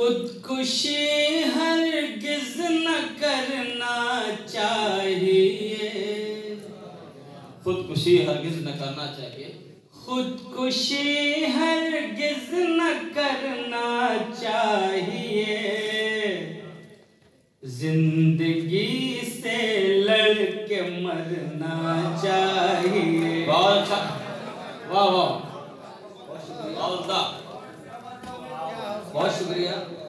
खुदकुशी हरगिज न करना चाहिए। खुदकुशी हरगिज न करना चाहिए। खुदकुशी हरगिज न करना चाहिए। जिंदगी से लड़के मरना चाहिए। बहुत अच्छा, वाह वाह, बहुत शुक्रिया।